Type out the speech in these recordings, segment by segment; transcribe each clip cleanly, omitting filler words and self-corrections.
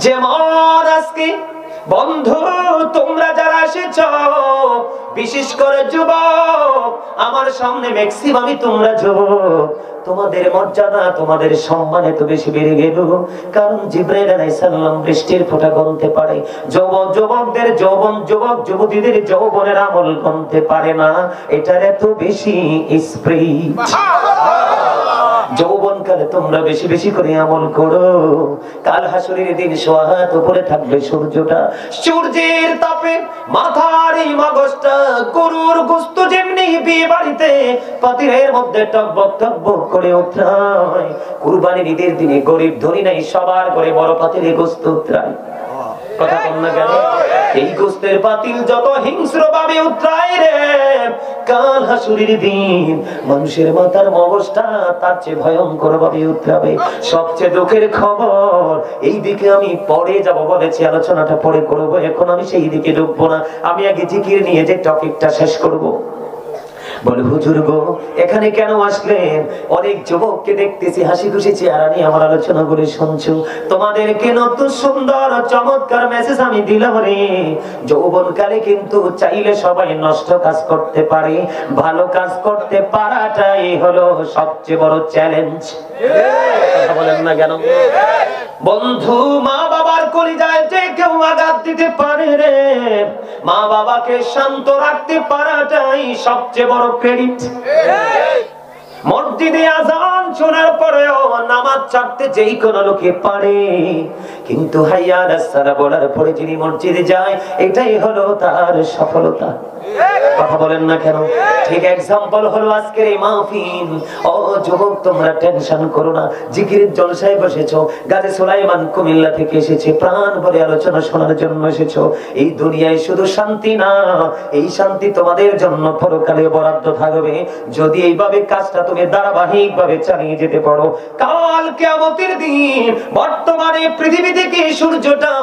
যেমন আজকে বন্ধু তোমরা যারা এসেছো, বিশেষ করে যুবক, আমার সামনে ম্যাক্সিমামই তোমরা যুবক, তোমাদের মর্যাদা তোমাদের সম্মান এত বেশি বেড়ে গেল, কারণ জিবরাইল আলাইহিস সালাম বৃষ্টির ফোঁটা গণতে পারে, যুবকদের যৌবন, যুবক যুবতীদের যৌবনের আমল গণতে পারে না, এটার এত বেশি স্পিড। যৌবনকালে তোমরা বেশি বেশি করে আমল করো, কাল হাসরের দিন সোহাত উপরে থাকবে সূর্যটা, সূর্যের তাপে মাথার এই মগজটা গরুর গোশত যেমনি বিয়ে বাড়িতে পাতিলের মধ্যে টকবক টকবক করে উঠরায়, কুরবানির ঈদের দিনে গরিব ধনী নাই সবার ঘরে বড় পাতিলে গোশত উঠরায়। কথা কম না কেন? এই গোশতের পাতিল যত হিংস্র ভাবে উঠরায় রে, কাল হাসরের দিন মানুষের মাথার মগজটা তার চেয়ে ভয়ঙ্কর ভাবে উঠরাবে। সবচেয়ে দুঃখের খবর, এই দিকে আমি পরে যাব বলেছি, আলোচনাটা পরে করবো, এখন আমি সেই দিকে ঢুকবো না, আমি আগে জিকির নিয়ে যে টপিকটা শেষ করব। বলে হুজুর গো এখানে কেন আসলেন? অনেক যুবককে দেখতেছি হাসি খুশি চেহারা নিয়ে আমার আলোচনা করে শুনছো, তোমাদেরকে নতুন সুন্দর চমৎকার মেসেজ আমি দিলাম রে। যৌবনকালে কিন্তু চাইলে সবাই নষ্ট কাজ করতে পারে, ভালো কাজ করতে পারাটাই হলো সবচেয়ে বড় চ্যালেঞ্জ। বলেন না কেন? বন্ধু মা বাবার কলিজায় যে কেউ আঘাত দিতে পারে রে, মা বাবাকে শান্ত রাখতে পারাটাই সবচেয়ে বড় ক্রেডিট। মসজিদে আযান শোনার পরেও নামাজ ছাড়তে যেই কোনো লোকে পারে, কিন্তু হাইয়া আলাস সালাহ বলার পরে যিনি মসজিদে যায় এটাই হলো তার সফলতা। কথা বলেন না কেন? ঠিক এক্সাম্পল হলো আজকের এই মাহফিল। ও যুবক তোমরা টেনশন করো না, জিকিরের জলসায় বসেছো, গাজী সুলাইমান কুমিল্লা থেকে এসেছে, প্রাণ ভরে আলোচনা শোনার জন্য এসেছো। এই দুনিয়ায় শুধু শান্তি না, এই শান্তি তোমাদের জন্য পরকালে বরাদ্দ থাকবে যদি এইভাবে কাজটা তুমি ধারাবাহিক ভাবে চালিয়ে যেতে পারো। কাল কিয়ামতের দিন বর্তমানে পৃথিবী থেকে সূর্যটা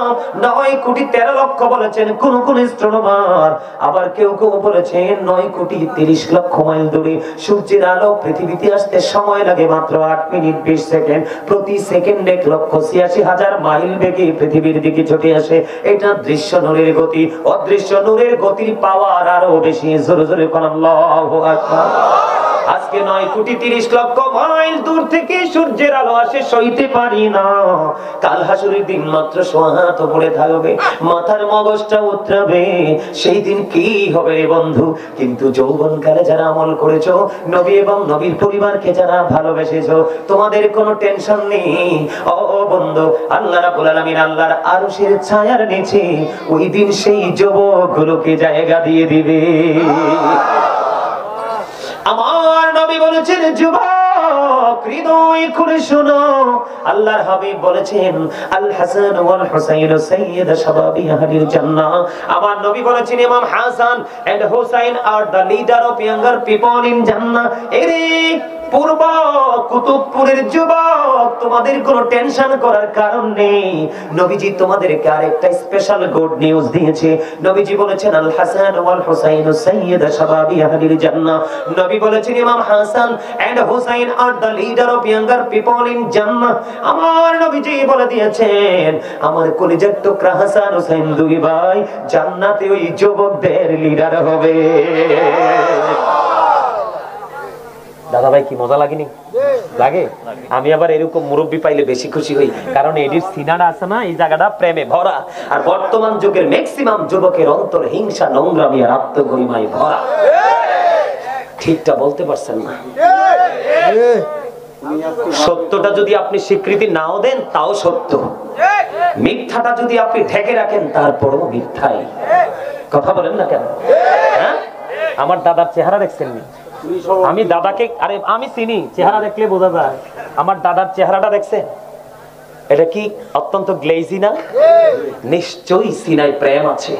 9,13,00,000 বলেছেন কোন কোন অ্যাস্ট্রোনমার, আবার কেউ কেউ বলেছেন 9,30,00,000 মাইল দূরে। সূর্যের আলো পৃথিবীতে আসতে সময় লাগে মাত্র 8 মিনিট 20 সেকেন্ড। প্রতি সেকেন্ডে 1,86,000 মাইল বেগে পৃথিবীর দিকে ছুটে আসে। এটা দৃশ্য নূরের গতি, অদৃশ্য নূরের গতির পাওয়ার আরো বেশি। জোরে জোরে কোন আল্লাহু আকবার। আজকে 9,30,00,000 মাইল দূর থেকে সূর্যের আলো আসে, সইতে পারি না। কাল হাসরের দিন মাত্র সোহাত পড়ে থাকবে, মাথার মগজটা উতরাবে, সেই দিন কি হবে রে বন্ধু? কিন্তু যৌবনকালে যারা আমল করেছো, নবী এবং নবীর পরিবারকে যারা ভালোবেসেছো, তোমাদের কোনো টেনশন নেই। ও বন্ধু, আল্লাহ রাব্বুল আলামিন আল্লাহর আরশের ছায়ার নিচে ওই দিন সেই যুবকগুলোকে জায়গা দিয়ে দিবে। আমার নবী বলেছেন যুবক হৃদয় খুলে শোনো, আল্লাহর হাবিব বলেছেন আল হাসান ওয়াল হুসাইন সাইয়্যিদ শাবাবি আহলিল জান্নাহ। আমার নবী বলেছেন Imam Hasan and Hussain are the leader of younger people in জান্নাহ। এরে পূর্ব কুতুবপুরের যুবক, তোমাদের কোনো টেনশন করার কারণ নেই। নবীজি তোমাদেরকে আরেকটা স্পেশাল গুড নিউজ দিয়েছে। নবীজি বলেছেন আল হাসান ওয়াল হুসাইন সাইয়্যিদ শাবাবি আহলিল জান্নাহ। নবী বলেছেন Imam Hasan and Hussain are the leader of younger people in জান্নাহ। আমার নবীজি বলে দিয়েছেন আমার কলিজার টুকরা হাসান হুসাইন দুই ভাই জান্নাতে ওই যুবকদের লিডার হবে। দাদা ভাই কি মজা লাগেনি? লাগে? আমি আবার এরকম মুরব্বী পাইলে বেশি খুশি হই, কারণ এটির সিনারা আছে না, এই জায়গাটা প্রেমে ভরা। আর বর্তমান যুগের ম্যাক্সিমাম যুবকের অন্তর হিংসা, নোংরামি আর আত্মগরিমায় ভরা। ঠিকটা বলতে পারছেন না? সত্যটা যদি আপনি স্বীকৃতি নাও দেন তাও সত্য, মিথ্যাটা যদি আপনি ঢেকে রাখেন তারপরও মিথ্যাই। কথা বলেন না কেন? হ্যাঁ, আমার দাদার চেহারা দেখছেন নি? আমি দাদাকে, আরে আমি চিনি, চেহারা দেখলে বোঝা যায়। আমার দাদার চেহারাটা দেখছেন? এটা কি অত্যন্ত গ্লেজি না? নিশ্চয়ই সিনায় প্রেম আছে।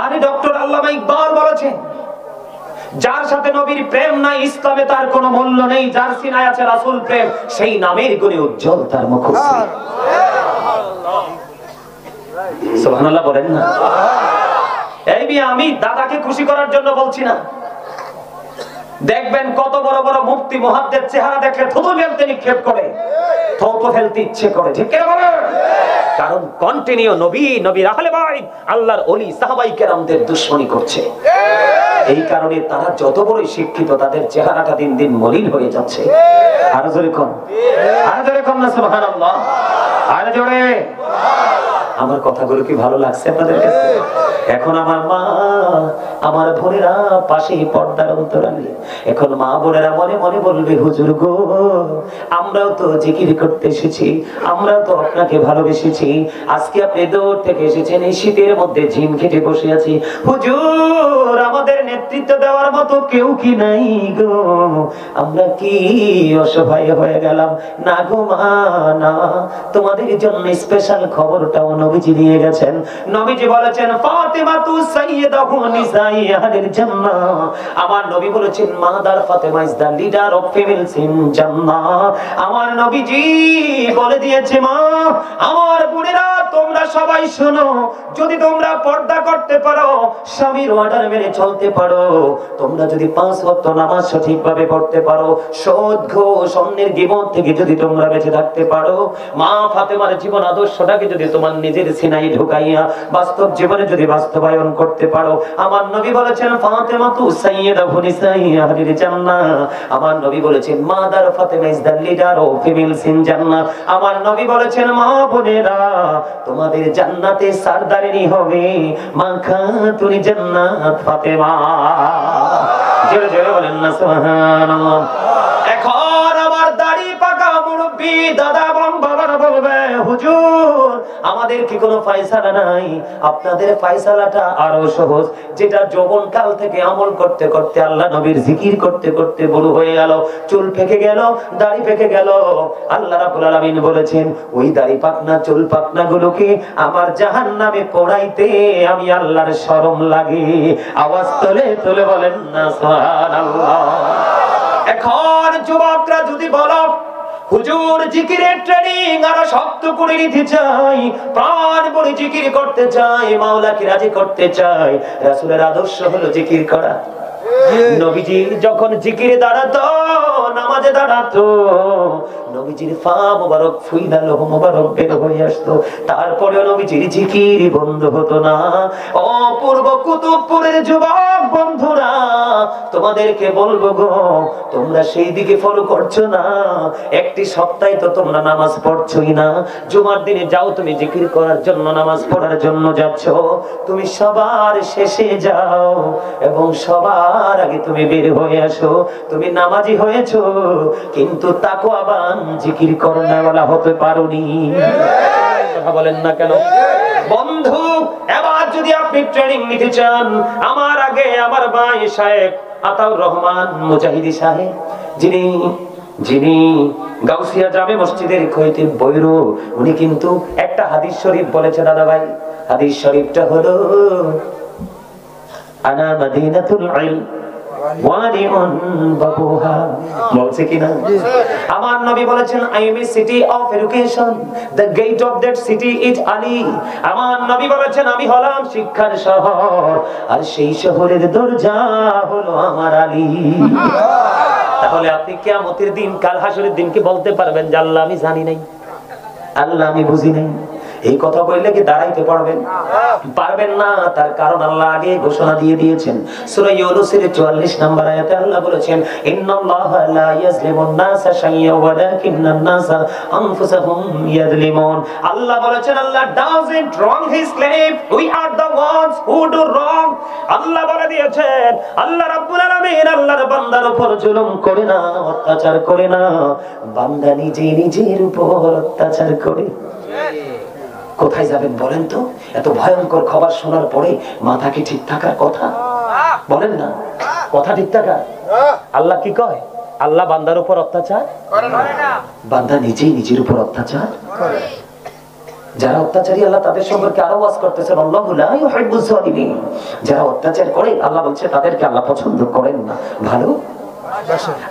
আরে ডক্টর আল্লামা ইকবাল বলেছেন যার সাথে নবীর প্রেম নাই ইসলামে তার কোনো মূল্য নেই, যার সিনায় আছে রাসূল প্রেম সেই নামের গুণে উজ্জ্বল তার মুখশ্রী। সুবহানাল্লাহ বলেন না? এই বিয়ে আমি দাদাকে খুশি করার জন্য বলছি না। দেখবেন কত বড় বড় মুফতি মুহাদ্দিস চেহারা দেখলে থুতু ফেলতে নিক্ষেপ করে, থুতু ফেলতে ইচ্ছে করে, ঠিক কিনা বলেন? কন্টিনিউ নবীর আহলে বাইত আল্লাহর ওলি সাহাবাই কেরামদের দুশমনি করছে। এই কারণে তারা যত বড়ই শিক্ষিত তাদের চেহারাটা দিন দিন মলিন হয়ে যাচ্ছে। আরো জোরে কোন না সুবহানাল্লাহ, আরো জোরে। আমার কথাগুলো কি ভালো লাগছে আপনাদের কাছে? এখন আমার মা আমার বোনেরা পাশে পর্দার অন্তরালে, এখন মা বোনেরা মনে মনে বলবে, হুজুর গো আমরাও তো জিকির করতে এসেছি, আমরাও তো আপনাকে ভালোবেসেছি, আজকে আপনি দূর থেকে এসেছেন, এই শীতের মধ্যে ঝিম খেটে বসে আছি, হুজুর আমাদের নেতৃত্ব দেওয়ার মতো কেউ কি নাই গো, আমরা কি অসহায় হয়ে গেলাম? না গো মা না, তোমাদের জন্য স্পেশাল খবরটাও নবীজি দিয়ে গেছেন। নবীজি বলেছেন ফাতেমা তু সাইয়্যিদাতু নিসাই আহলিল জান্নাহ। আমার নবী বলেছেন mother Fatima is the leader of females in জান্নাহ। আমার নবীজি বলে দিয়েছে মা আমার বোনেরা তোমরা সবাই শোনো, যদি তোমরা পর্দা করতে পারো, স্বামীর অর্ডার মেনে চলতে পারো, তোমরা যদি 5 ওয়াক্ত নামাজ সঠিকভাবে পড়তে পারো, সুদ ঘুষ অন্যের গীবত থেকে যদি তোমরা বেঁচে থাকতে পারো, মা ফাতেমার জীবন আদর্শটাকে যদি তোমার নিজের সিনাই ঢুকাইয়া বাস্তব জীবনে যদি বাস্তবায়ন করতে পারো, আমার নবী বলেছেন ফাতেমা তু সাইয়্যিদাতু নিসাই আহলিল জান্নাহ। আমার নবী বলেছেন mother Fatima is the leader of females in জান্নাহ। আমার নবী বলেছেন মা বোনেরা তোমাদের জান্নাতে সরদারিনী হবে মা খাতুন জান্নাত ফাতেমা। জোরে জোরে বলেন না সুবহানাল্লাহ। এখন আমার দাড়ি পাকা মুরব্বি দাদা এবং বাবারা বলবে হুজুর আমাদের কি কোনো ফয়সালা নাই? আপনাদের ফয়সালাটা আরো সহজ, যেটা যৌবন কাল থেকে আমল করতে করতে আল্লাহ নবীর জিকির করতে করতে বুড়ো হয়ে গেল, চুল পেকে গেল, দাড়ি পেকে গেল, আল্লাহ রাব্বুল আলামিন বলেছেন ওই দাড়ি পাকনা চুল পাকনা গুলোকে আমার জাহান্নামে পোড়াইতে আমি আল্লাহর শরম লাগে। আওয়াজ তোলে তোলে বলেন না সুবহানাল্লাহ। এখন যুবকরা যদি বলো হুজুর জিকিরের ট্রেনিং আরো শক্ত করে নিতে চাই, প্রাণ ভরে জিকির করতে চাই, মাওলাকে রাজি করতে চাই, রাসূলের আদর্শ হলো জিকির করা। নবীজি যখন জিকিরে দাঁড়াতো, নামাজে দাঁড়াতো, নবীজির পা মোবারক ফুইলা লোহ মোবারক বের হয়ে আসতো, তারপরেও নবীজির জিকির বন্ধ হতো না। ও পূর্ব কুতুবপুরের যুবক বন্ধুরা তোমাদেরকে বলবো গো, তোমরা সেই দিকে ফলো করছো না, একটি সপ্তাহে তো তোমরা নামাজ পড়ছোই না, জুমার দিনে যাও তুমি জিকির করার জন্য, নামাজ পড়ার জন্য যাচ্ছ, তুমি সবার শেষে যাও এবং সবার আগে তুমি বের হয়ে আসো, তুমি নামাজি হয়েছো কিন্তু তাকওয়াবান জিকির করনেওয়ালা হতে পারোনি। কথা বলেন না কেন? বন্ধু এবার যদি আপনি ট্রেনিং নিতে চান, আমার আগে আমার ভাই শায়েখ আতাউর রহমান মুজাহিদি সাহেব, যিনি গাউসিয়া জামে মসজিদের খতিব বৈরু, উনি কিন্তু একটা হাদিস শরীফ বলেছে দাদা ভাই, হাদিস শরীফটা হলো আনা মাদিনাতুল ইলম বলছে কিনা? আমার নবী বলেছেন I am a city of education, the gate of that city is Ali. আমার নবী বলেছেন আমি হলাম শিক্ষার শহর, আর সেই শহরের দরজা হলো আমার আলী। তাহলে আপনি কিয়ামতের দিন, কাল হাসরের দিন কি বলতে পারবেন যে আল্লাহ আমি জানি নাই, আল্লাহ আমি বুঝি নাই? এই কথা বললে কি দাঁড়াইতে পারবেন? পারবেন না। তার কারণ আল্লাহ আগে ঘোষণা দিয়ে দিয়েছেন। সূরা ইউনূসের 44 নম্বর আয়াতে আল্লাহ বলেছেন ইন্নাল্লাহা লা ইয়াজলিমুন নাসা শাইয়্যান ওয়ালাকিন্নান নাসা আনফুসাহুম ইয়াজলিমুন। আল্লাহ বলেছেন আল্লাহ doesn't wrong his slave, we are the ones who do wrong। আল্লাহ বলে দিয়েছেন আল্লাহ রাব্বুল আলামিন আল্লাহর বান্দার উপর জুলুম করে না, অত্যাচার করে না, বান্দা নিজের উপর অত্যাচার করে। কোথায় যাবেন বলেন তো? এত ভয়ঙ্কর খবর শোনার পরে মাথা কি ঠিক থাকার কথা? বলেন না, কথা ঠিক থাকা? আল্লাহ কি কয়? আল্লাহ বান্দার উপর অত্যাচার করে না, বান্দা নিজের উপর অত্যাচার করে। যারা অত্যাচারী আল্লাহ তাদের সম্পর্কে আরো ওয়াজ করতেছেন আল্লাহু লা ইউহিব্বুজ জালিমিন। যারা অত্যাচার করে আল্লাহ বলছে তাদেরকে আল্লাহ পছন্দ করেন না। ভালো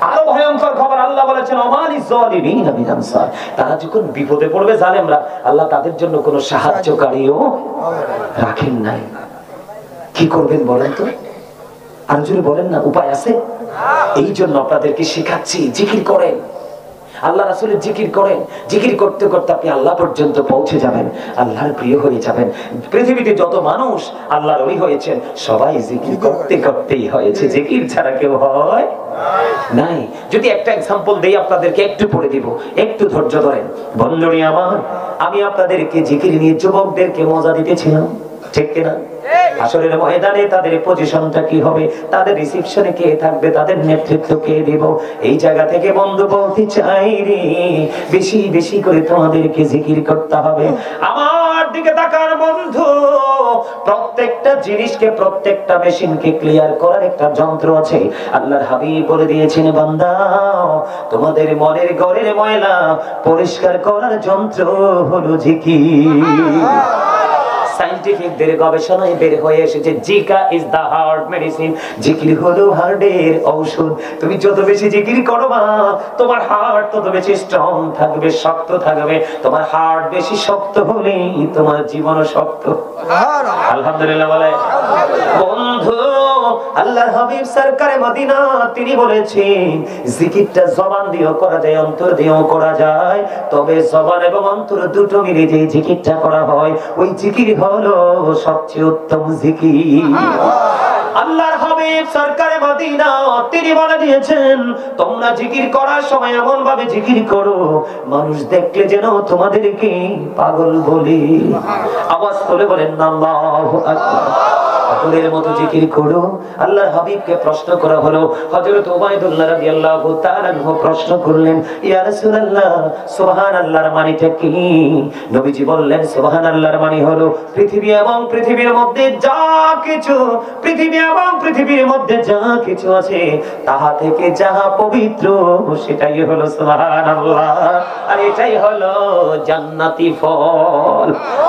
আরো ভয়ঙ্কর খবর আল্লাহ বলেছেন ওমালিজ জালিমিনা মিন আনসার। তারা যখন বিপদে পড়বে জালেমরা, আল্লাহ তাদের জন্য কোনো সাহায্যকারীও রাখেন নাই। কি করবেন বলেন তো? আর যদি বলেন না উপায় আছে? এই জন্য আপনাদেরকে শেখাচ্ছি জিকির করেন। আল্লাহ রাসূলের জিকির করেন, জিকির করতে করতে আপনি আল্লাহ পর্যন্ত পৌঁছে যাবেন, আল্লাহর প্রিয় হয়ে যাবেন। পৃথিবীতে যত মানুষ আল্লাহর ওলি হয়েছেন সবাই জিকির করতে করতেই হয়েছে, জিকির ছাড়া কেউ হয় নাই। যদি একটা এক্সাম্পল দেই আপনাদেরকে, একটু পড়ে দিব, একটু ধৈর্য ধরেন। বন্ধুরা আমার, আমি আপনাদেরকে জিকির নিয়ে যুবকদেরকে মজা দিতেছিলাম, ঠিক কিনা? আসরের ময়দানে তাদের পজিশনটা কি হবে, তাদের রিসিপশনে কে থাকবে, তাদের নেতৃত্ব কে দিব, এই জায়গা থেকে বন্ধু বলতে চাই রে, বেশি বেশি করে তোমাদেরকে জিকির করতে হবে। আমার দিকে তাকার বন্ধু, প্রত্যেকটা জিনিসকে, প্রত্যেকটা মেশিনকে ক্লিয়ার করার একটা যন্ত্র আছে। আল্লাহর হাবিব বলে দিয়েছেন, বান্দা তোমাদের মনের ঘরের ময়লা পরিষ্কার করার যন্ত্র হলো জিকির। সায়েন্টিফিকদের গবেষণায় বের হয়ে এসেছে, জিকা ইজ দা হার্ট মেডিসিন, জিকির হলো হার্টের ঔষধ। তুমি যত বেশি জিকির করবা তোমার হার্ট তত বেশি স্ট্রং থাকবে, শক্ত থাকবে। তোমার হার্ট বেশি শক্ত হলেই তোমার জীবনও শক্ত। আলহামদুলিল্লাহ বলে। বন্ধু, আল্লাহর হাবিব সরকারে মদিনা তিনি বলেছেন, জিকিরটা জবান দিয়েও করা যায়, অন্তর দিয়েও করা যায়, তবে জবান এবং অন্তর দুটো মিলে যে জিকিরটা করা হয় ওই জিকির হলো সবচেয়ে উত্তম জিকির। আল্লাহর হাবিব সরকারে মদিনা তিনি বলে দিয়েছেন, তোমরা জিকির করার সময় এমন ভাবে জিকির করো মানুষ দেখলে যেন তোমাদেরকে পাগল বলে। আওয়াজ করে বলেন আল্লাহু আকবার। পাগলের মতো জিকির করো। আল্লাহর হাবিবকে প্রশ্ন করা হলো, হযরত উবাইদুল্লাহ রাদিয়াল্লাহু তাআলা প্রশ্ন করলেন, ইয়া রাসূলুল্লাহ সুবহানাল্লাহর মানেটা কি? নবীজি বললেন, সুবহানাল্লাহর মানে হলো পৃথিবী এবং পৃথিবীর মধ্যে যা কিছু, পৃথিবী এবং পৃথিবীর মধ্যে যা কিছু আছে তাহা থেকে যাহা পবিত্র সেটাই হলো সুবহানাল্লাহ, আর এটাই হলো জান্নাতি ফল।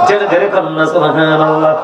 জোরে জোরে কন্যা সুবহানাল্লাহ।